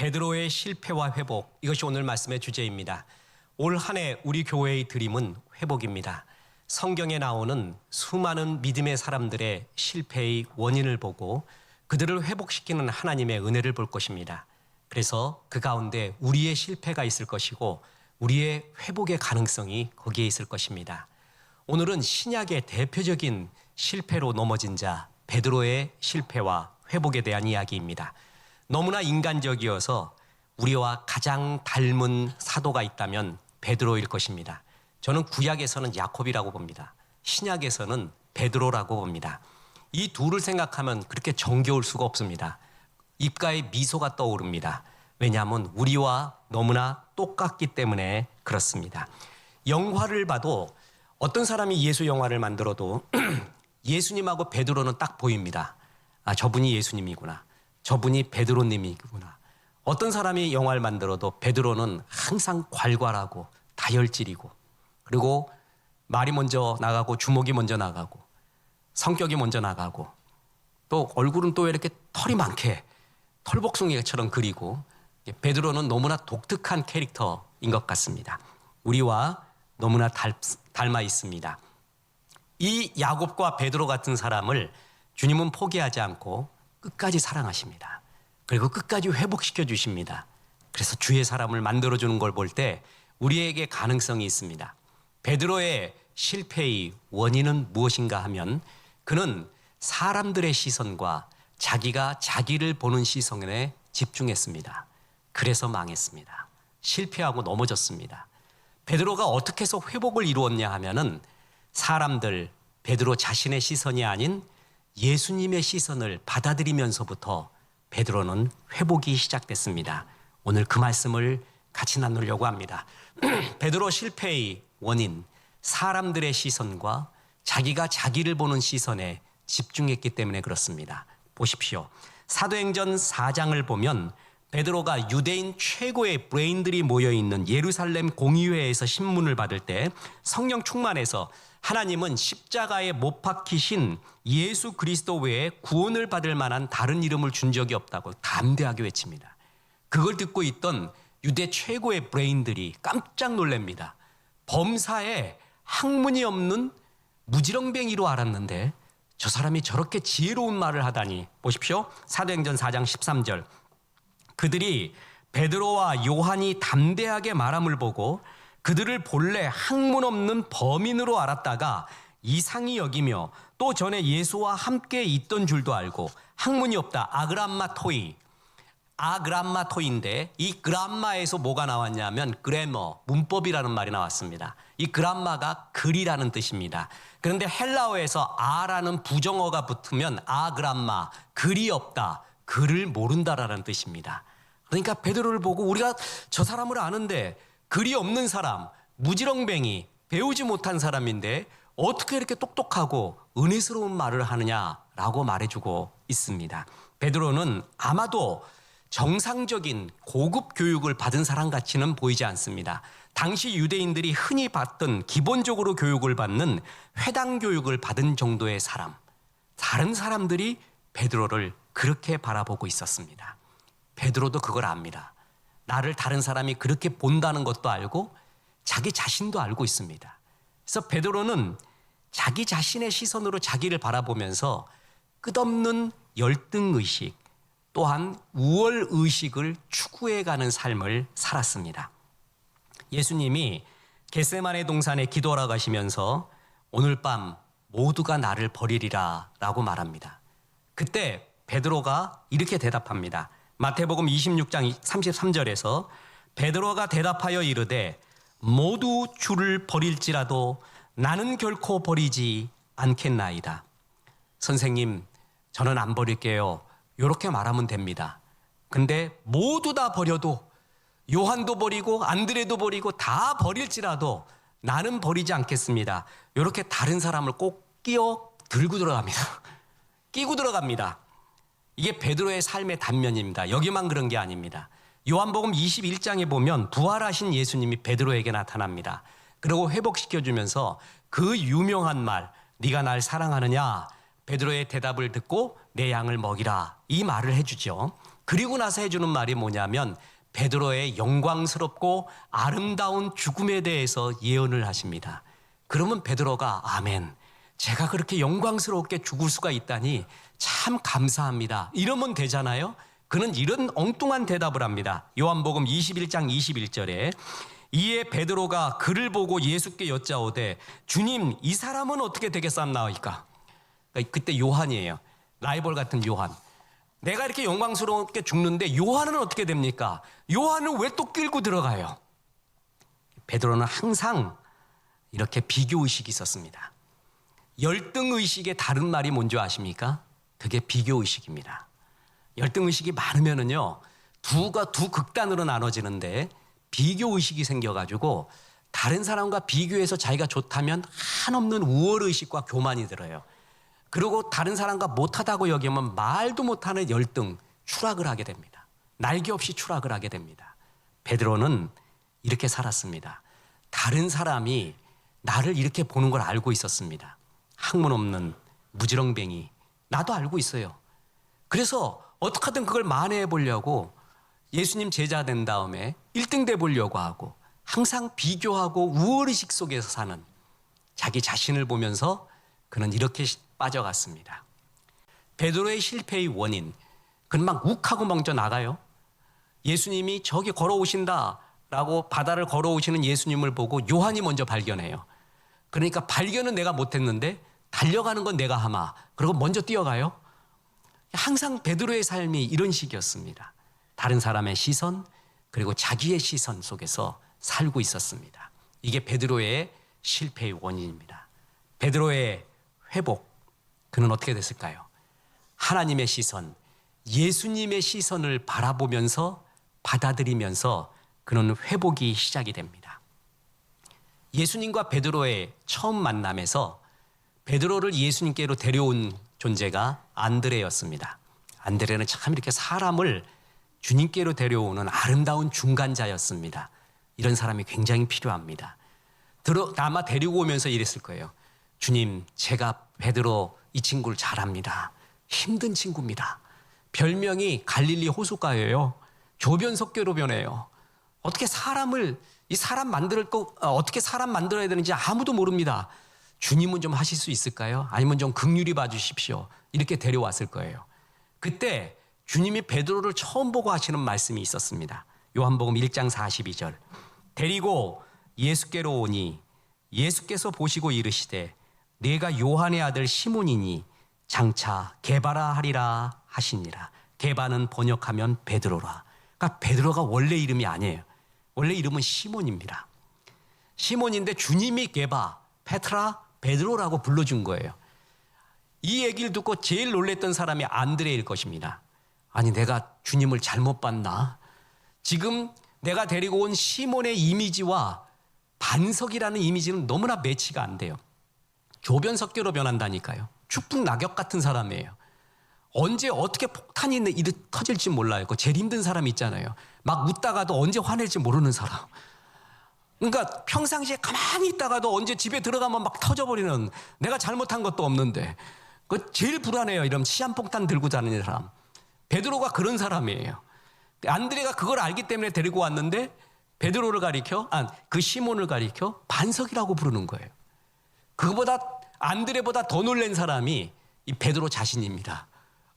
베드로의 실패와 회복, 이것이 오늘 말씀의 주제입니다. 올 한 해 우리 교회의 드림은 회복입니다. 성경에 나오는 수많은 믿음의 사람들의 실패의 원인을 보고 그들을 회복시키는 하나님의 은혜를 볼 것입니다. 그래서 그 가운데 우리의 실패가 있을 것이고 우리의 회복의 가능성이 거기에 있을 것입니다. 오늘은 신약의 대표적인 실패로 넘어진 자 베드로의 실패와 회복에 대한 이야기입니다. 너무나 인간적이어서 우리와 가장 닮은 사도가 있다면 베드로일 것입니다. 저는 구약에서는 야콥이라고 봅니다. 신약에서는 베드로라고 봅니다. 이 둘을 생각하면 그렇게 정겨울 수가 없습니다. 입가에 미소가 떠오릅니다. 왜냐하면 우리와 너무나 똑같기 때문에 그렇습니다. 영화를 봐도 어떤 사람이 예수 영화를 만들어도 예수님하고 베드로는 딱 보입니다. 아, 저분이 예수님이구나. 저분이 베드로님이구나. 어떤 사람이 영화를 만들어도 베드로는 항상 괄괄하고 다혈질이고 그리고 말이 먼저 나가고 주먹이 먼저 나가고 성격이 먼저 나가고 또 얼굴은 또 이렇게 털이 많게 털복숭이처럼 그리고 베드로는 너무나 독특한 캐릭터인 것 같습니다. 우리와 너무나 닮아 있습니다. 이 야곱과 베드로 같은 사람을 주님은 포기하지 않고 끝까지 사랑하십니다. 그리고 끝까지 회복시켜 주십니다. 그래서 주의 사람을 만들어주는 걸 볼 때 우리에게 가능성이 있습니다. 베드로의 실패의 원인은 무엇인가 하면 그는 사람들의 시선과 자기가 자기를 보는 시선에 집중했습니다. 그래서 망했습니다. 실패하고 넘어졌습니다. 베드로가 어떻게 해서 회복을 이루었냐 하면은 사람들, 베드로 자신의 시선이 아닌 예수님의 시선을 받아들이면서부터 베드로는 회복이 시작됐습니다. 오늘 그 말씀을 같이 나누려고 합니다. 베드로 실패의 원인, 사람들의 시선과 자기가 자기를 보는 시선에 집중했기 때문에 그렇습니다. 보십시오. 사도행전 4장을 보면 베드로가 유대인 최고의 브레인들이 모여있는 예루살렘 공의회에서 신문을 받을 때 성령 충만해서 하나님은 십자가에 못 박히신 예수 그리스도 외에 구원을 받을 만한 다른 이름을 준 적이 없다고 담대하게 외칩니다. 그걸 듣고 있던 유대 최고의 브레인들이 깜짝 놀랍니다. 범사에 학문이 없는 무지렁뱅이로 알았는데 저 사람이 저렇게 지혜로운 말을 하다니. 보십시오. 사도행전 4장 13절. 그들이 베드로와 요한이 담대하게 말함을 보고 그들을 본래 학문 없는 범인으로 알았다가 이상히 여기며 또 전에 예수와 함께 있던 줄도 알고 학문이 없다. 아그람마토인데 이 그람마에서 뭐가 나왔냐면 그래머, 문법이라는 말이 나왔습니다. 이 그람마가 글이라는 뜻입니다. 그런데 헬라어에서 아라는 부정어가 붙으면 아그람마, 글이 없다. 글을 모른다라는 뜻입니다. 그러니까 베드로를 보고 우리가 저 사람을 아는데 글이 없는 사람, 무지렁뱅이, 배우지 못한 사람인데 어떻게 이렇게 똑똑하고 은혜스러운 말을 하느냐라고 말해주고 있습니다. 베드로는 아마도 정상적인 고급 교육을 받은 사람 같이는 보이지 않습니다. 당시 유대인들이 흔히 받던 기본적으로 교육을 받는 회당 교육을 받은 정도의 사람, 다른 사람들이 베드로를 그렇게 바라보고 있었습니다. 베드로도 그걸 압니다. 나를 다른 사람이 그렇게 본다는 것도 알고 자기 자신도 알고 있습니다. 그래서 베드로는 자기 자신의 시선으로 자기를 바라보면서 끝없는 열등의식 또한 우월의식을 추구해가는 삶을 살았습니다. 예수님이 겟세마네 동산에 기도하러 가시면서 오늘 밤 모두가 나를 버리리라 라고 말합니다. 그때 베드로가 이렇게 대답합니다. 마태복음 26장 33절에서 베드로가 대답하여 이르되 모두 주를 버릴지라도 나는 결코 버리지 않겠나이다. 선생님, 저는 안 버릴게요. 이렇게 말하면 됩니다. 근데 모두 다 버려도 요한도 버리고 안드레도 버리고 다 버릴지라도 나는 버리지 않겠습니다. 이렇게 다른 사람을 꼭 들고 들어갑니다. 끼고 들어갑니다. 이게 베드로의 삶의 단면입니다. 여기만 그런 게 아닙니다. 요한복음 21장에 보면 부활하신 예수님이 베드로에게 나타납니다. 그리고 회복시켜주면서 그 유명한 말, 네가 날 사랑하느냐? 베드로의 대답을 듣고 내 양을 먹이라, 이 말을 해주죠. 그리고 나서 해주는 말이 뭐냐면 베드로의 영광스럽고 아름다운 죽음에 대해서 예언을 하십니다. 그러면 베드로가 아멘, 제가 그렇게 영광스럽게 죽을 수가 있다니 참 감사합니다, 이러면 되잖아요. 그는 이런 엉뚱한 대답을 합니다. 요한복음 21장 21절에 이에 베드로가 그를 보고 예수께 여짜오되 주님, 이 사람은 어떻게 되겠사옵나이까? 그때 요한이에요. 라이벌 같은 요한. 내가 이렇게 영광스럽게 죽는데 요한은 어떻게 됩니까? 요한은 왜 또 끌고 들어가요? 베드로는 항상 이렇게 비교의식이 있었습니다. 열등의식의 다른 말이 뭔지 아십니까? 그게 비교의식입니다. 열등의식이 많으면은요, 두 극단으로 나눠지는데 비교의식이 생겨가지고 다른 사람과 비교해서 자기가 좋다면 한없는 우월의식과 교만이 들어요. 그리고 다른 사람과 못하다고 여기면 말도 못하는 열등, 추락을 하게 됩니다. 날개 없이 추락을 하게 됩니다. 베드로는 이렇게 살았습니다. 다른 사람이 나를 이렇게 보는 걸 알고 있었습니다. 학문 없는 무지렁뱅이, 나도 알고 있어요. 그래서 어떻게든 그걸 만회해 보려고 예수님 제자 된 다음에 1등 돼 보려고 하고 항상 비교하고 우월의식 속에서 사는 자기 자신을 보면서 그는 이렇게 빠져갔습니다. 베드로의 실패의 원인, 그는 막 욱하고 먼저 나가요. 예수님이 저기 걸어오신다라고 바다를 걸어오시는 예수님을 보고 요한이 먼저 발견해요. 그러니까 발견은 내가 못했는데 달려가는 건 내가 하마. 그리고 먼저 뛰어가요. 항상 베드로의 삶이 이런 식이었습니다. 다른 사람의 시선, 그리고 자기의 시선 속에서 살고 있었습니다. 이게 베드로의 실패의 원인입니다. 베드로의 회복, 그는 어떻게 됐을까요? 하나님의 시선, 예수님의 시선을 바라보면서 받아들이면서 그는 회복이 시작이 됩니다. 예수님과 베드로의 처음 만남에서 베드로를 예수님께로 데려온 존재가 안드레였습니다. 안드레는 참 이렇게 사람을 주님께로 데려오는 아름다운 중간자였습니다. 이런 사람이 굉장히 필요합니다. 아마 데리고 오면서 이랬을 거예요. 주님, 제가 베드로 이 친구를 잘 압니다. 힘든 친구입니다. 별명이 갈릴리 호숫가예요. 조변석계로 변해요. 어떻게 사람 만들어야 되는지 아무도 모릅니다. 주님은 좀 하실 수 있을까요? 아니면 좀 긍휼히 봐주십시오. 이렇게 데려왔을 거예요. 그때 주님이 베드로를 처음 보고 하시는 말씀이 있었습니다. 요한복음 1장 42절. 데리고 예수께로 오니 예수께서 보시고 이르시되 내가 요한의 아들 시몬이니 장차 게바라 하리라 하시니라. 게바는 번역하면 베드로라. 그러니까 베드로가 원래 이름이 아니에요. 원래 이름은 시몬입니다. 시몬인데 주님이 게바, 페트라, 베드로라고 불러준 거예요. 이 얘기를 듣고 제일 놀랬던 사람이 안드레일 것입니다. 아니, 내가 주님을 잘못 봤나? 지금 내가 데리고 온 시몬의 이미지와 반석이라는 이미지는 너무나 매치가 안 돼요. 조변석계로 변한다니까요. 축복 낙엽 같은 사람이에요. 언제 어떻게 폭탄이 터질지 몰라요. 그 제일 힘든 사람 있잖아요. 막 웃다가도 언제 화낼지 모르는 사람. 그러니까 평상시에 가만히 있다가도 언제 집에 들어가면 막 터져버리는, 내가 잘못한 것도 없는데 그 제일 불안해요. 이런 시한폭탄 들고 다니는 사람. 베드로가 그런 사람이에요. 안드레가 그걸 알기 때문에 데리고 왔는데 베드로를 가리켜, 그 시몬을 가리켜 반석이라고 부르는 거예요. 그거보다 안드레보다 더 놀란 사람이 이 베드로 자신입니다.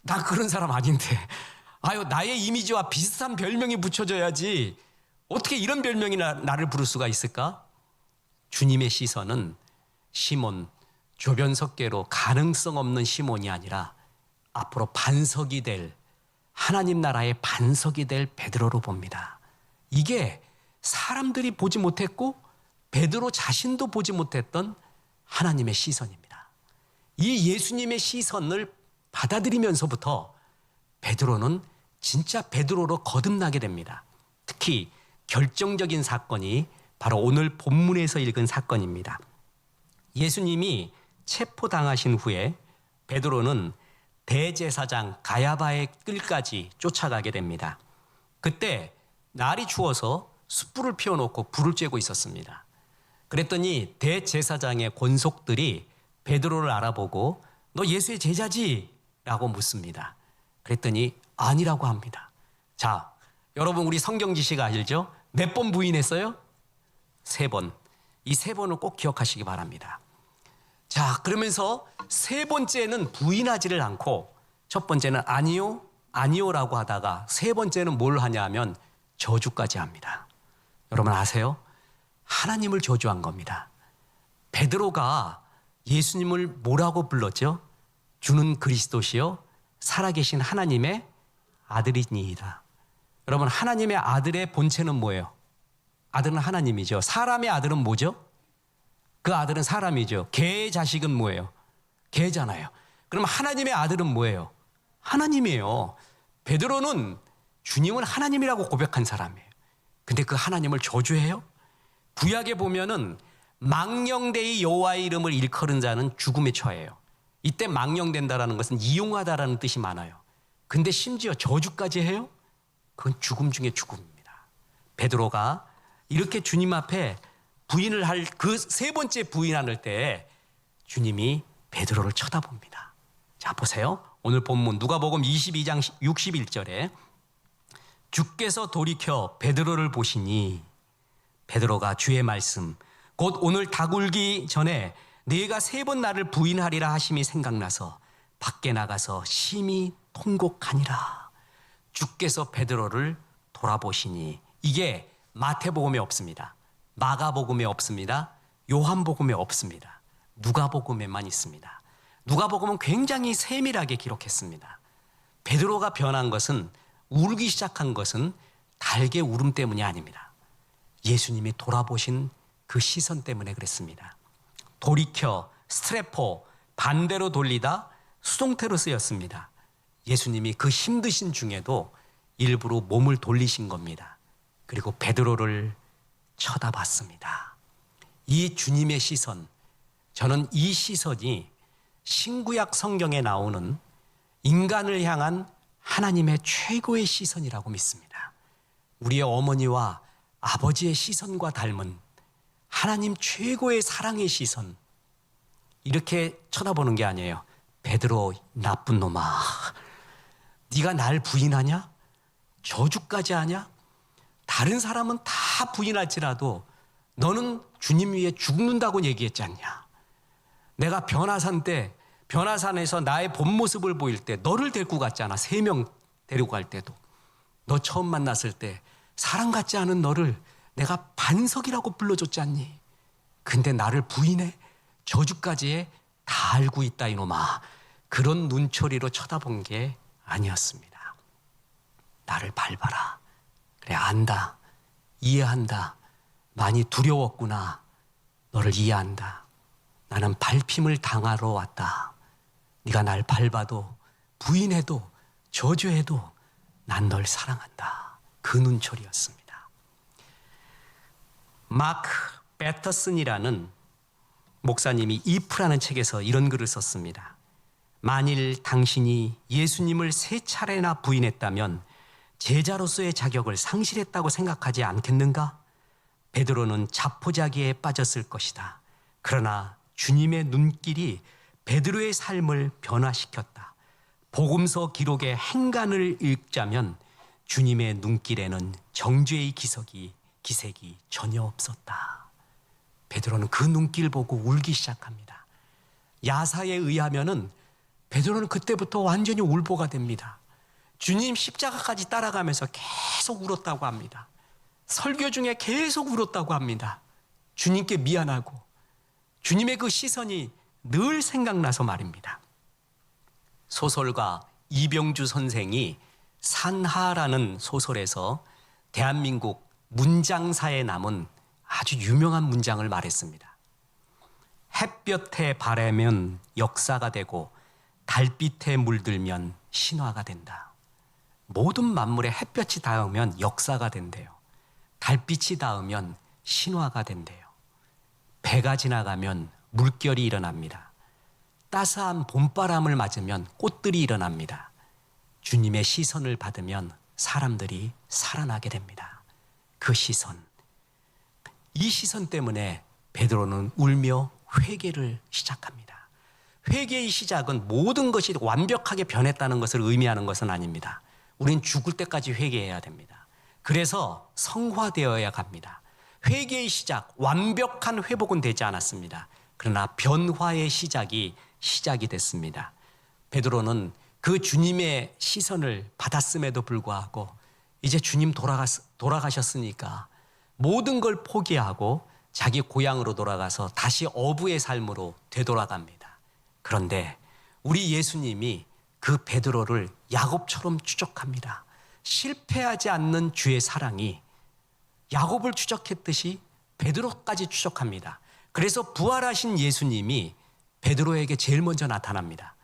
나 그런 사람 아닌데, 나의 이미지와 비슷한 별명이 붙여져야지 어떻게 이런 별명이 나를 부를 수가 있을까? 주님의 시선은 시몬, 조변석계로 가능성 없는 시몬이 아니라 앞으로 반석이 될, 하나님 나라의 반석이 될 베드로로 봅니다. 이게 사람들이 보지 못했고 베드로 자신도 보지 못했던 하나님의 시선입니다. 이 예수님의 시선을 받아들이면서부터 베드로는 진짜 베드로로 거듭나게 됩니다. 특히 결정적인 사건이 바로 오늘 본문에서 읽은 사건입니다. 예수님이 체포당하신 후에 베드로는 대제사장 가야바의 뜰까지 쫓아가게 됩니다. 그때 날이 추워서 숯불을 피워놓고 불을 쬐고 있었습니다. 그랬더니 대제사장의 권속들이 베드로를 알아보고 너 예수의 제자지? 라고 묻습니다. 그랬더니 아니라고 합니다. 자, 여러분 우리 성경 지식 알죠? 몇 번 부인했어요? 3번. 이 3번을 꼭 기억하시기 바랍니다. 자, 그러면서 3번째는 부인하지를 않고 첫 번째는 아니요, 아니요라고 하다가 3번째는 뭘 하냐 면 저주까지 합니다. 여러분 아세요? 하나님을 저주한 겁니다. 베드로가 예수님을 뭐라고 불렀죠? 주는 그리스도시요 살아계신 하나님의 아들이니이다. 여러분 하나님의 아들의 본체는 뭐예요? 아들은 하나님이죠. 사람의 아들은 뭐죠? 그 아들은 사람이죠. 개의 자식은 뭐예요? 개잖아요. 그럼 하나님의 아들은 뭐예요? 하나님이에요. 베드로는 주님은 하나님이라고 고백한 사람이에요. 근데 그 하나님을 저주해요? 구약에 보면은 망령되이 여호와의 이름을 일컬은 자는 죽음에 처해요. 이때 망령된다라는 것은 이용하다라는 뜻이 많아요. 근데 심지어 저주까지 해요? 그건 죽음 중에 죽음입니다. 베드로가 이렇게 주님 앞에 부인을 할 그 3번째 부인할 때 주님이 베드로를 쳐다봅니다. 자, 보세요. 오늘 본문 누가복음 22장 61절에 주께서 돌이켜 베드로를 보시니 베드로가 주의 말씀 곧 오늘 닭 울기 전에 네가 3번 나를 부인하리라 하심이 생각나서 밖에 나가서 심히 통곡하니라. 주께서 베드로를 돌아보시니 이게 마태복음에 없습니다. 마가복음에 없습니다. 요한복음에 없습니다. 누가복음에만 있습니다. 누가복음은 굉장히 세밀하게 기록했습니다. 베드로가 변한 것은 울기 시작한 것은 달개 울음 때문이 아닙니다. 예수님이 돌아보신 그 시선 때문에 그랬습니다. 돌이켜, 스트레포, 반대로 돌리다 수동태로 쓰였습니다. 예수님이 그 힘드신 중에도 일부러 몸을 돌리신 겁니다. 그리고 베드로를 쳐다봤습니다. 이 주님의 시선, 저는 이 시선이 신구약 성경에 나오는 인간을 향한 하나님의 최고의 시선이라고 믿습니다. 우리의 어머니와 아버지의 시선과 닮은 하나님 최고의 사랑의 시선, 이렇게 쳐다보는 게 아니에요. 베드로 나쁜 놈아, 네가 날 부인하냐? 저주까지 하냐? 다른 사람은 다 부인할지라도 너는 주님 위에 죽는다고 얘기했지 않냐? 내가 변화산 때 변화산에서 나의 본 모습을 보일 때 너를 데리고 갔잖아. 3명 데리고 갈 때도 너 처음 만났을 때 사람 같지 않은 너를 내가 반석이라고 불러줬지 않니? 근데 나를 부인해? 저주까지 해? 다 알고 있다 이놈아. 그런 눈초리로 쳐다본 게 아니었습니다. 나를 밟아라. 그래, 안다. 이해한다. 많이 두려웠구나. 너를 이해한다. 나는 밟힘을 당하러 왔다. 네가 날 밟아도 부인해도 저주해도 난 널 사랑한다. 그 눈초리였습니다. 마크 배터슨이라는 목사님이 이프라는 책에서 이런 글을 썼습니다. 만일 당신이 예수님을 3차례나 부인했다면 제자로서의 자격을 상실했다고 생각하지 않겠는가? 베드로는 자포자기에 빠졌을 것이다. 그러나 주님의 눈길이 베드로의 삶을 변화시켰다. 복음서 기록의 행간을 읽자면 주님의 눈길에는 정죄의 기색이 전혀 없었다. 베드로는 그 눈길 보고 울기 시작합니다. 야사에 의하면은 베드로는 그때부터 완전히 울보가 됩니다. 주님 십자가까지 따라가면서 계속 울었다고 합니다. 설교 중에 계속 울었다고 합니다. 주님께 미안하고 주님의 그 시선이 늘 생각나서 말입니다. 소설가 이병주 선생이 산하라는 소설에서 대한민국 문장사에 남은 아주 유명한 문장을 말했습니다. 햇볕에 바라면 역사가 되고 달빛에 물들면 신화가 된다. 모든 만물에 햇볕이 닿으면 역사가 된대요. 달빛이 닿으면 신화가 된대요. 배가 지나가면 물결이 일어납니다. 따스한 봄바람을 맞으면 꽃들이 일어납니다. 주님의 시선을 받으면 사람들이 살아나게 됩니다. 그 시선, 이 시선 때문에 베드로는 울며 회개를 시작합니다. 회개의 시작은 모든 것이 완벽하게 변했다는 것을 의미하는 것은 아닙니다. 우린 죽을 때까지 회개해야 됩니다. 그래서 성화되어야 갑니다. 회개의 시작, 완벽한 회복은 되지 않았습니다. 그러나 변화의 시작이 됐습니다. 베드로는 그 주님의 시선을 받았음에도 불구하고 이제 주님 돌아가셨으니까 모든 걸 포기하고 자기 고향으로 돌아가서 다시 어부의 삶으로 되돌아갑니다. 그런데 우리 예수님이 그 베드로를 야곱처럼 추적합니다. 실패하지 않는 주의 사랑이 야곱을 추적했듯이 베드로까지 추적합니다. 그래서 부활하신 예수님이 베드로에게 제일 먼저 나타납니다.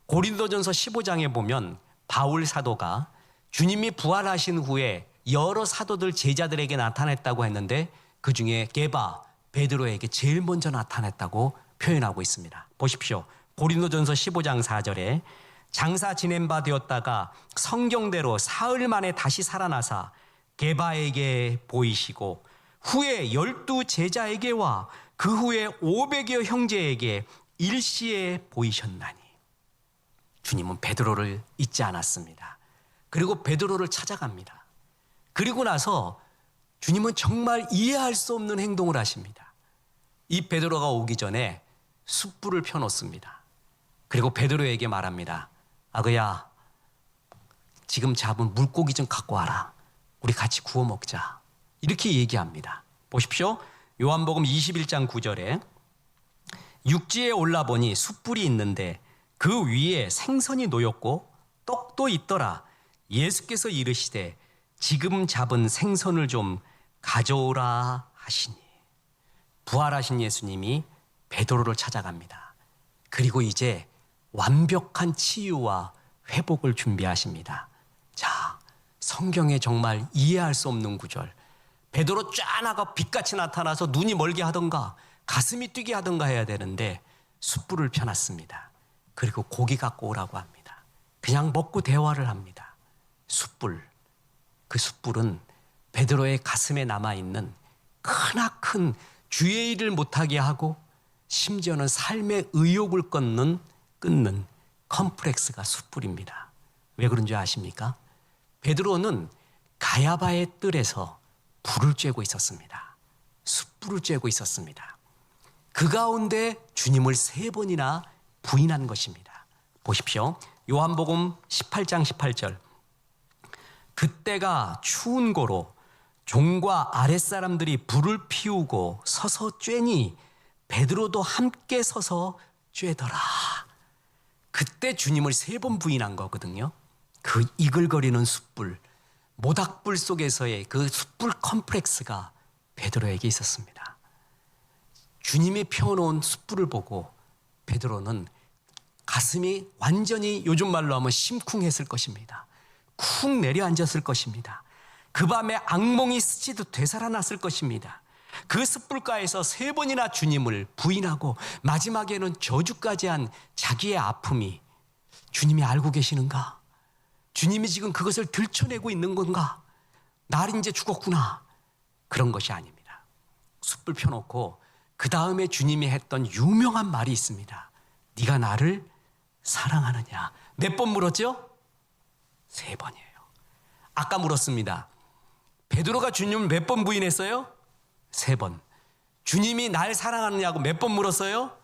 고린도전서 15장에 보면 바울 사도가 주님이 부활하신 후에 여러 사도들 제자들에게 나타났다고 했는데 그 중에 게바 베드로에게 제일 먼저 나타났다고 표현하고 있습니다. 보십시오. 고린도전서 15장 4절에 장사 지낸 바 되었다가 성경대로 사흘 만에 다시 살아나사 게바에게 보이시고 후에 12 제자에게와 그 후에 500여 형제에게 일시에 보이셨나니. 주님은 베드로를 잊지 않았습니다. 그리고 베드로를 찾아갑니다. 그리고 나서 주님은 정말 이해할 수 없는 행동을 하십니다. 이 베드로가 오기 전에 숯불을 펴놓습니다. 그리고 베드로에게 말합니다. 아그야, 지금 잡은 물고기 좀 갖고 와라. 우리 같이 구워 먹자. 이렇게 얘기합니다. 보십시오. 요한복음 21장 9절에 육지에 올라보니 숯불이 있는데 그 위에 생선이 놓였고 떡도 있더라. 예수께서 이르시되 지금 잡은 생선을 좀 가져오라 하시니. 부활하신 예수님이 베드로를 찾아갑니다. 그리고 이제 완벽한 치유와 회복을 준비하십니다. 자, 성경에 정말 이해할 수 없는 구절. 베드로 쫙나가 빛같이 나타나서 눈이 멀게 하던가 가슴이 뛰게 하던가 해야 되는데 숯불을 펴놨습니다. 그리고 고기 갖고 오라고 합니다. 그냥 먹고 대화를 합니다. 숯불. 그 숯불은 베드로의 가슴에 남아있는 크나큰 주의 일을 못하게 하고 심지어는 삶의 의욕을 끊는 컴플렉스가 숯불입니다. 왜 그런 줄 아십니까? 베드로는 가야바의 뜰에서 불을 쬐고 있었습니다. 숯불을 쬐고 있었습니다. 그 가운데 주님을 3번이나 부인한 것입니다. 보십시오. 요한복음 18장 18절. 그때가 추운 고로 종과 아랫사람들이 불을 피우고 서서 쬐니 베드로도 함께 서서 쬐더라. 그때 주님을 3번 부인한 거거든요. 그 이글거리는 숯불, 모닥불 속에서의 그 숯불 컴플렉스가 베드로에게 있었습니다. 주님이 펴놓은 숯불을 보고 베드로는 가슴이 완전히 요즘 말로 하면 심쿵했을 것입니다. 쿵 내려앉았을 것입니다. 그 밤에 악몽이 스치듯 되살아났을 것입니다. 그 숯불가에서 3번이나 주님을 부인하고 마지막에는 저주까지 한 자기의 아픔이 주님이 알고 계시는가? 주님이 지금 그것을 들춰내고 있는 건가? 날 이제 죽었구나. 그런 것이 아닙니다. 숯불 펴놓고 그 다음에 주님이 했던 유명한 말이 있습니다. 네가 나를 사랑하느냐? 몇 번 물었죠? 3번이에요. 아까 물었습니다. 베드로가 주님을 몇 번 부인했어요? 3번. 주님이 날 사랑하느냐고 몇 번 물었어요?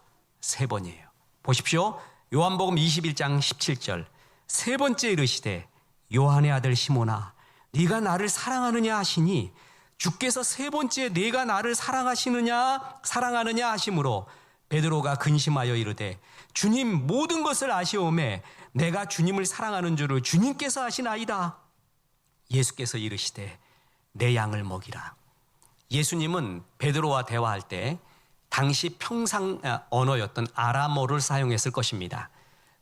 3번이에요. 보십시오. 요한복음 21장 17절. 3번째 이르시되 요한의 아들 시몬아 네가 나를 사랑하느냐 하시니 주께서 3번째 네가 나를 사랑하느냐 하심으로 베드로가 근심하여 이르되 주님 모든 것을 아시오매 내가 주님을 사랑하는 줄을 주님께서 아시나이다. 예수께서 이르시되 내 양을 먹이라. 예수님은 베드로와 대화할 때 당시 평상 언어였던 아람어를 사용했을 것입니다.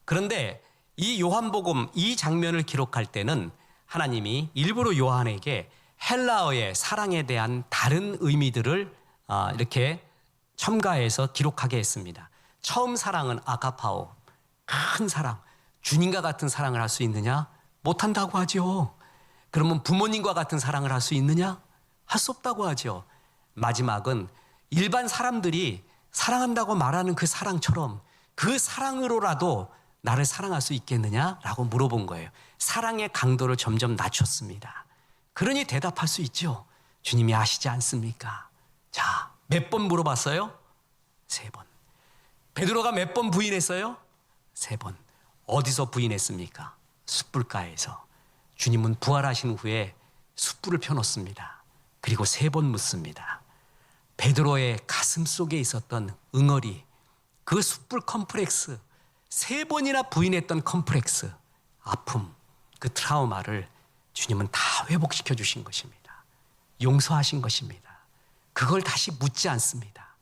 그런데 이 요한복음 이 장면을 기록할 때는 하나님이 일부러 요한에게 헬라어의 사랑에 대한 다른 의미들을 이렇게 첨가해서 기록하게 했습니다. 처음 사랑은 아가파오, 큰 사랑, 주님과 같은 사랑을 할 수 있느냐? 못한다고 하죠. 그러면 부모님과 같은 사랑을 할 수 있느냐? 할 수 없다고 하죠. 마지막은 일반 사람들이 사랑한다고 말하는 그 사랑처럼 그 사랑으로라도 나를 사랑할 수 있겠느냐라고 물어본 거예요. 사랑의 강도를 점점 낮췄습니다. 그러니 대답할 수 있죠. 주님이 아시지 않습니까? 자, 몇 번 물어봤어요? 3번. 베드로가 몇 번 부인했어요? 3번. 어디서 부인했습니까? 숯불가에서. 주님은 부활하신 후에 숯불을 펴놓습니다. 그리고 3번 묻습니다. 베드로의 가슴 속에 있었던 응어리, 그 숯불 컴플렉스, 3번이나 부인했던 컴플렉스, 아픔, 그 트라우마를 주님은 다 회복시켜 주신 것입니다. 용서하신 것입니다. 그걸 다시 묻지 않습니다.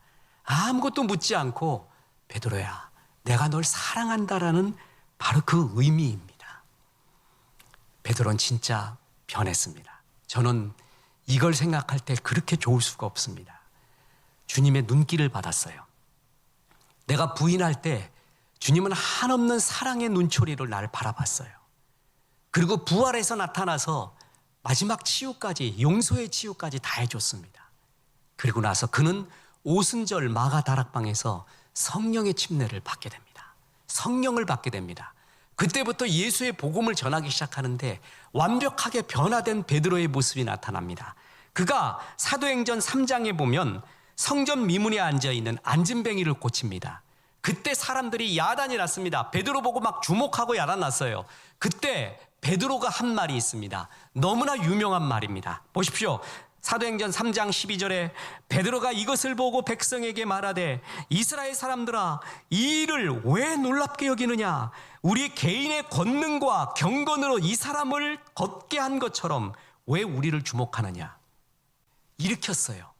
아무것도 묻지 않고 베드로야, 내가 널 사랑한다라는 바로 그 의미입니다. 베드로는 진짜 변했습니다. 저는 이걸 생각할 때 그렇게 좋을 수가 없습니다. 주님의 눈길을 받았어요. 내가 부인할 때 주님은 한없는 사랑의 눈초리로 나를 바라봤어요. 그리고 부활해서 나타나서 마지막 치유까지, 용서의 치유까지 다 해줬습니다. 그리고 나서 그는 오순절 마가 다락방에서 성령의 침례를 받게 됩니다. 성령을 받게 됩니다. 그때부터 예수의 복음을 전하기 시작하는데 완벽하게 변화된 베드로의 모습이 나타납니다. 그가 사도행전 3장에 보면 성전 미문에 앉아있는 안진뱅이를 고칩니다. 그때 사람들이 야단이 났습니다. 베드로 보고 막 주목하고 야단 났어요. 그때 베드로가 한 말이 있습니다. 너무나 유명한 말입니다. 보십시오. 사도행전 3장 12절에 베드로가 이것을 보고 백성에게 말하되 이스라엘 사람들아, 이 일을 왜 놀랍게 여기느냐? 우리 개인의 권능과 경건으로 이 사람을 걷게 한 것처럼 왜 우리를 주목하느냐? 일으켰어요.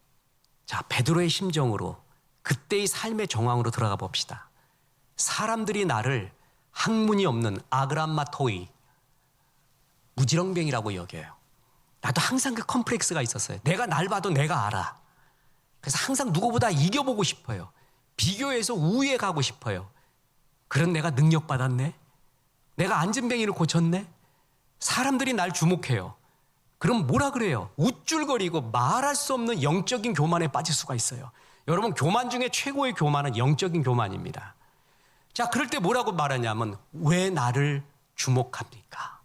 자, 베드로의 심정으로 그때의 삶의 정황으로 들어가 봅시다. 사람들이 나를 학문이 없는 아그람마토이, 무지렁뱅이라고 여겨요. 나도 항상 그 컴플렉스가 있었어요. 내가 날 봐도 내가 알아. 그래서 항상 누구보다 이겨보고 싶어요. 비교해서 우위에 가고 싶어요. 그런 내가 능력받았네. 내가 안진뱅이를 고쳤네. 사람들이 날 주목해요. 그럼 뭐라 그래요? 우쭐거리고 말할 수 없는 영적인 교만에 빠질 수가 있어요. 여러분, 교만 중에 최고의 교만은 영적인 교만입니다. 자, 그럴 때 뭐라고 말하냐면 왜 나를 주목합니까?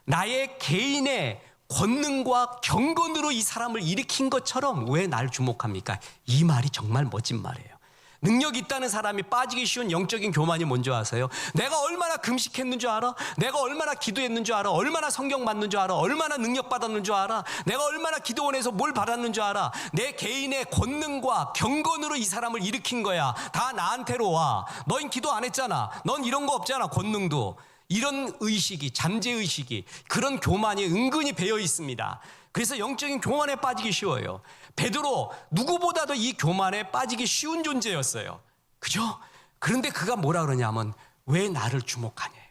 나의 개인의 권능과 경건으로 이 사람을 일으킨 것처럼 왜 날 주목합니까? 이 말이 정말 멋진 말이에요. 능력 있다는 사람이 빠지기 쉬운 영적인 교만이 뭔지 아세요? 내가 얼마나 금식했는 줄 알아? 내가 얼마나 기도했는 줄 알아? 얼마나 성경 받는 줄 알아? 얼마나 능력 받았는 줄 알아? 내가 얼마나 기도원에서 뭘 받았는 줄 알아? 내 개인의 권능과 경건으로 이 사람을 일으킨 거야. 다 나한테로 와. 너흰 기도 안 했잖아. 넌 이런 거 없잖아. 권능도. 이런 의식이, 잠재의식이, 그런 교만이 은근히 배어 있습니다. 그래서 영적인 교만에 빠지기 쉬워요. 베드로 누구보다도 이 교만에 빠지기 쉬운 존재였어요. 그죠? 그런데 그가 뭐라 그러냐면 왜 나를 주목하냐요.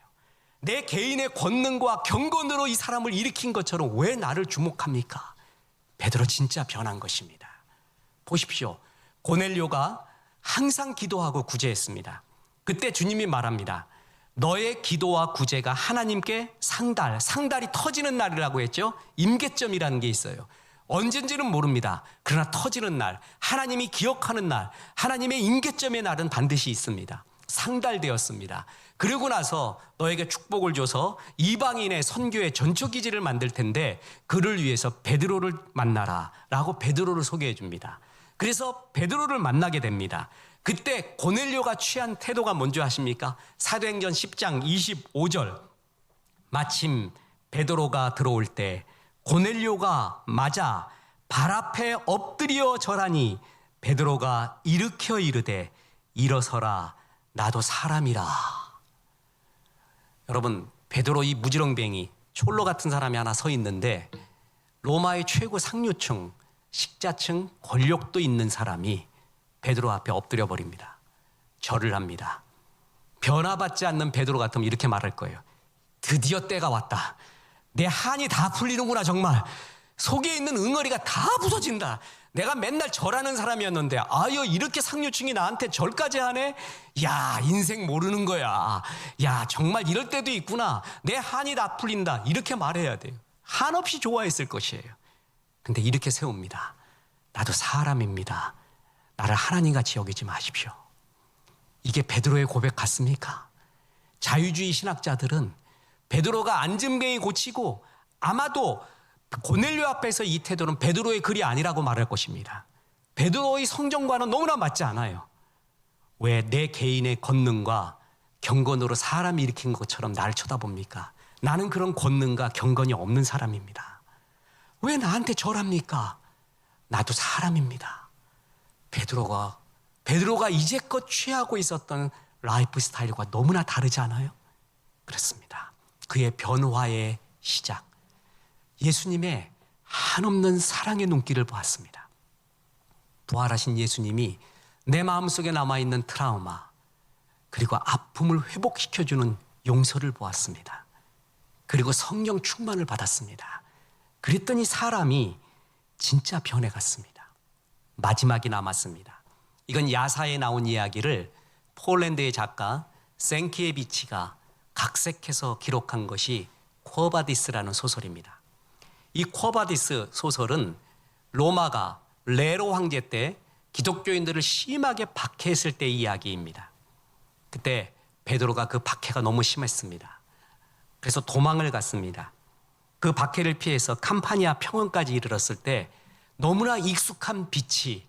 내 개인의 권능과 경건으로 이 사람을 일으킨 것처럼 왜 나를 주목합니까? 베드로 진짜 변한 것입니다. 보십시오. 고넬료가 항상 기도하고 구제했습니다. 그때 주님이 말합니다. 너의 기도와 구제가 하나님께 상달이 터지는 날이라고 했죠. 임계점이라는 게 있어요. 언젠지는 모릅니다. 그러나 터지는 날, 하나님이 기억하는 날, 하나님의 임계점의 날은 반드시 있습니다. 상달되었습니다. 그러고 나서 너에게 축복을 줘서 이방인의 선교의 전초기지를 만들 텐데 그를 위해서 베드로를 만나라 라고 베드로를 소개해 줍니다. 그래서 베드로를 만나게 됩니다. 그때 고넬료가 취한 태도가 뭔지 아십니까? 사도행전 10장 25절. 마침 베드로가 들어올 때 고넬료가 맞아 발 앞에 엎드려 절하니 베드로가 일으켜 이르되 일어서라, 나도 사람이라. 여러분, 베드로 이 무지렁뱅이 촐로 같은 사람이 하나 서 있는데 로마의 최고 상류층, 식자층, 권력도 있는 사람이 베드로 앞에 엎드려 버립니다. 절을 합니다. 변화받지 않는 베드로 같으면 이렇게 말할 거예요. 드디어 때가 왔다. 내 한이 다 풀리는구나. 정말 속에 있는 응어리가 다 부서진다. 내가 맨날 절하는 사람이었는데 아유, 이렇게 상류층이 나한테 절까지 하네. 야, 인생 모르는 거야. 야, 정말 이럴 때도 있구나. 내 한이 다 풀린다. 이렇게 말해야 돼요. 한없이 좋아했을 것이에요. 근데 이렇게 세웁니다. 나도 사람입니다. 나를 하나님같이 여기지 마십시오. 이게 베드로의 고백 같습니까? 자유주의 신학자들은 베드로가 안진뱅이 고치고 아마도 고넬료 앞에서 이 태도는 베드로의 글이 아니라고 말할 것입니다. 베드로의 성정과는 너무나 맞지 않아요. 왜 내 개인의 권능과 경건으로 사람이 일으킨 것처럼 나를 쳐다봅니까? 나는 그런 권능과 경건이 없는 사람입니다. 왜 나한테 절합니까? 나도 사람입니다. 베드로가 이제껏 취하고 있었던 라이프 스타일과 너무나 다르지 않아요? 그렇습니다. 그의 변화의 시작, 예수님의 한없는 사랑의 눈길을 보았습니다. 부활하신 예수님이 내 마음속에 남아있는 트라우마 그리고 아픔을 회복시켜주는 용서를 보았습니다. 그리고 성령 충만을 받았습니다. 그랬더니 사람이 진짜 변해갔습니다. 마지막이 남았습니다. 이건 야사에 나온 이야기를 폴란드의 작가 생키에비치가 각색해서 기록한 것이 쿼바디스라는 소설입니다. 이 쿼바디스 소설은 로마가 네로 황제 때 기독교인들을 심하게 박해했을 때의 이야기입니다. 그때 베드로가 그 박해가 너무 심했습니다. 그래서 도망을 갔습니다. 그 박해를 피해서 캄파니아 평원까지 이르렀을 때 너무나 익숙한 빛이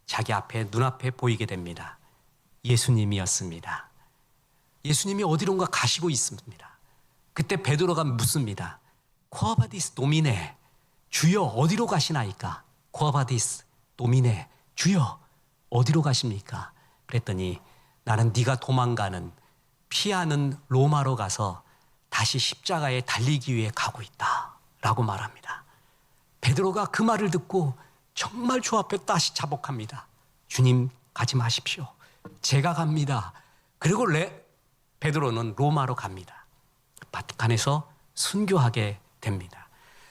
자기 앞에 눈앞에 보이게 됩니다. 예수님이었습니다. 예수님이 어디론가 가시고 있습니다. 그때 베드로가 묻습니다. 쿠아바디스 도미네, 주여 어디로 가시나이까? 쿠아바디스 도미네, 주여 어디로 가십니까? 그랬더니 나는 네가 도망가는 피하는 로마로 가서 다시 십자가에 달리기 위해 가고 있다 라고 말합니다. 베드로가 그 말을 듣고 정말 주 앞에 다시 자복합니다. 주님 가지 마십시오. 제가 갑니다. 그리고 베드로는 로마로 갑니다. 바티칸에서 순교하게 됩니다.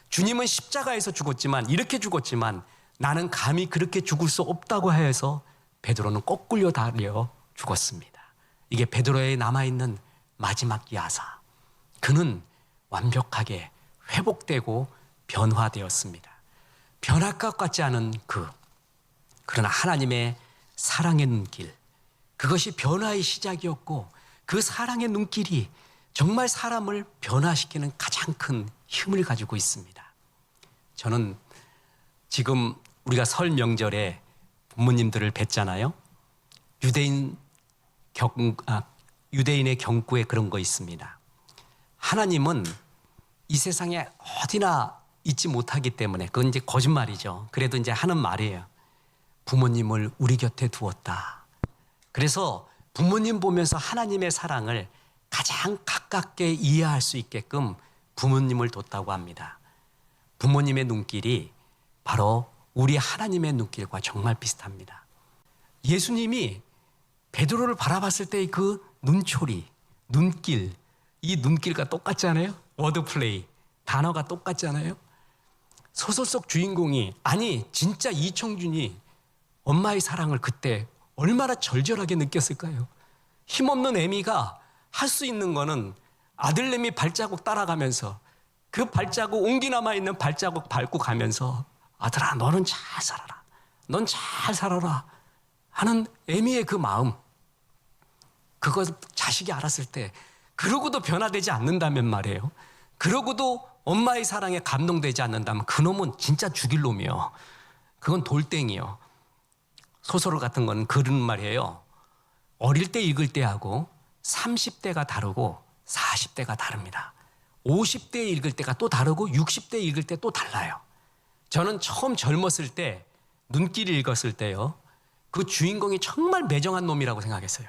주님은 십자가에서 죽었지만 이렇게 죽었지만 나는 감히 그렇게 죽을 수 없다고 해서 베드로는 거꾸로 달려 죽었습니다. 이게 베드로에 남아있는 마지막 야사. 그는 완벽하게 회복되고 변화되었습니다. 변할 것 같지 않은 그러나 하나님의 사랑의 눈길, 그것이 변화의 시작이었고 그 사랑의 눈길이 정말 사람을 변화시키는 가장 큰 힘을 가지고 있습니다. 저는 지금 우리가 설 명절에 부모님들을 뵙잖아요. 유대인의 경구에 그런 거 있습니다. 하나님은 이 세상에 어디나 있지 못하기 때문에, 그건 이제 거짓말이죠. 그래도 이제 하는 말이에요. 부모님을 우리 곁에 두었다. 그래서 부모님 보면서 하나님의 사랑을 가장 가깝게 이해할 수 있게끔 부모님을 뒀다고 합니다. 부모님의 눈길이 바로 우리 하나님의 눈길과 정말 비슷합니다. 예수님이 베드로를 바라봤을 때의 그 눈초리, 눈길, 이 눈길과 똑같지 않아요? 워드플레이, 단어가 똑같지 않아요? 소설 속 주인공이, 아니 진짜 이청준이 엄마의 사랑을 그때 얼마나 절절하게 느꼈을까요? 힘없는 애미가 할 수 있는 거는 아들내미 발자국 따라가면서 그 발자국, 온기 남아있는 발자국 밟고 가면서 아들아 너는 잘 살아라, 넌 잘 살아라 하는 애미의 그 마음, 그거 자식이 알았을 때, 그러고도 변화되지 않는다면 말이에요. 그러고도 엄마의 사랑에 감동되지 않는다면 그놈은 진짜 죽일 놈이요. 그건 돌덩이요. 소설 같은 건 그런 말이에요. 어릴 때 읽을 때하고 30대가 다르고 40대가 다릅니다. 50대 읽을 때가 또 다르고 60대 읽을 때 또 달라요. 저는 처음 젊었을 때 눈길을 읽었을 때요, 그 주인공이 정말 매정한 놈이라고 생각했어요.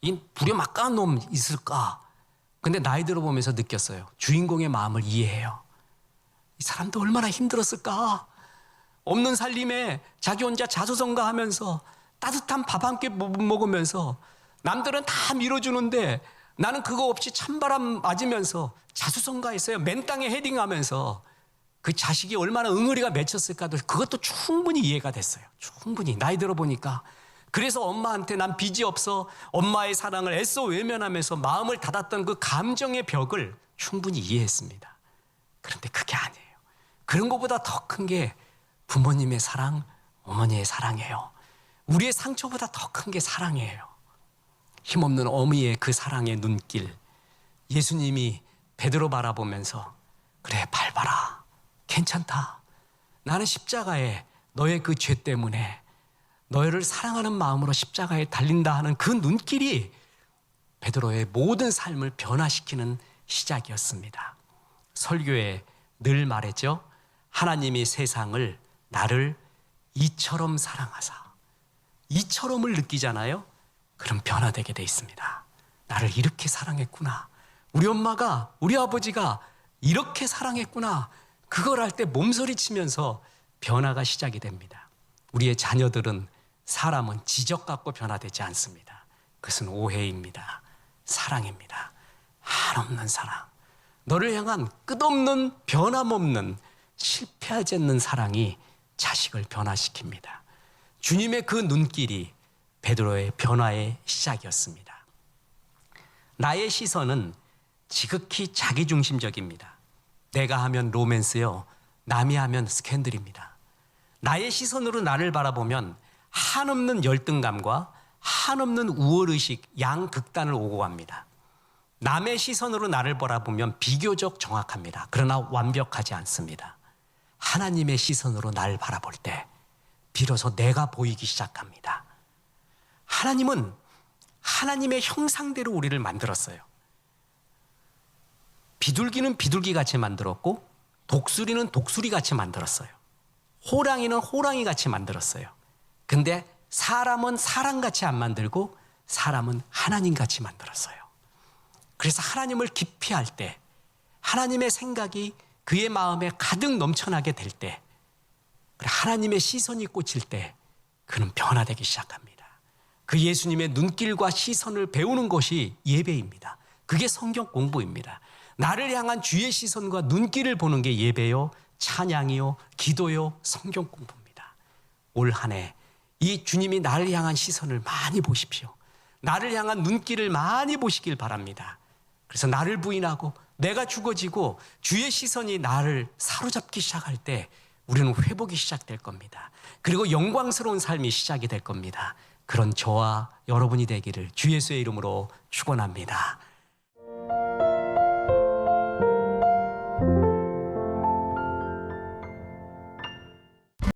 이 부려막가한 놈 있을까? 근데 나이 들어보면서 느꼈어요. 주인공의 마음을 이해해요. 이 사람도 얼마나 힘들었을까? 없는 살림에 자기 혼자 자수성가하면서 따뜻한 밥 한 끼 먹으면서 남들은 다 밀어주는데 나는 그거 없이 찬바람 맞으면서 자수성가했어요. 맨 땅에 헤딩하면서 그 자식이 얼마나 응어리가 맺혔을까도 그것도 충분히 이해가 됐어요. 충분히 나이 들어보니까. 그래서 엄마한테 난 빚이 없어 엄마의 사랑을 애써 외면하면서 마음을 닫았던 그 감정의 벽을 충분히 이해했습니다. 그런데 그게 아니에요. 그런 것보다 더 큰 게 부모님의 사랑, 어머니의 사랑이에요. 우리의 상처보다 더 큰 게 사랑이에요. 힘없는 어미의 그 사랑의 눈길, 예수님이 베드로 바라보면서 그래, 밟아라. 괜찮다. 나는 십자가에 너의 그 죄 때문에 너희를 사랑하는 마음으로 십자가에 달린다 하는 그 눈길이 베드로의 모든 삶을 변화시키는 시작이었습니다. 설교에 늘 말했죠. 하나님이 세상을 나를 이처럼 사랑하사. 이처럼을 느끼잖아요. 그럼 변화되게 돼 있습니다. 나를 이렇게 사랑했구나. 우리 엄마가, 우리 아버지가 이렇게 사랑했구나. 그걸 할 때 몸서리치면서 변화가 시작이 됩니다. 우리의 자녀들은 사람은 지적 갖고 변화되지 않습니다. 그것은 오해입니다. 사랑입니다. 한없는 사랑. 너를 향한 끝없는 변함없는 실패하지 않는 사랑이 자식을 변화시킵니다. 주님의 그 눈길이 베드로의 변화의 시작이었습니다. 나의 시선은 지극히 자기중심적입니다. 내가 하면 로맨스요, 남이 하면 스캔들입니다. 나의 시선으로 나를 바라보면 한없는 열등감과 한없는 우월의식 양극단을 오고 갑니다. 남의 시선으로 나를 바라보면 비교적 정확합니다. 그러나 완벽하지 않습니다. 하나님의 시선으로 나를 바라볼 때 비로소 내가 보이기 시작합니다. 하나님은 하나님의 형상대로 우리를 만들었어요. 비둘기는 비둘기같이 만들었고 독수리는 독수리같이 만들었어요. 호랑이는 호랑이같이 만들었어요. 근데 사람은 사람같이 안 만들고 사람은 하나님같이 만들었어요. 그래서 하나님을 기피할 때, 하나님의 생각이 그의 마음에 가득 넘쳐나게 될 때, 하나님의 시선이 꽂힐 때 그는 변화되기 시작합니다. 그 예수님의 눈길과 시선을 배우는 것이 예배입니다. 그게 성경 공부입니다. 나를 향한 주의 시선과 눈길을 보는 게 예배요, 찬양이요, 기도요, 성경 공부입니다. 올 한 해 이 주님이 나를 향한 시선을 많이 보십시오. 나를 향한 눈길을 많이 보시길 바랍니다. 그래서 나를 부인하고 내가 죽어지고 주의 시선이 나를 사로잡기 시작할 때 우리는 회복이 시작될 겁니다. 그리고 영광스러운 삶이 시작이 될 겁니다. 그런 저와 여러분이 되기를 주 예수의 이름으로 축원합니다.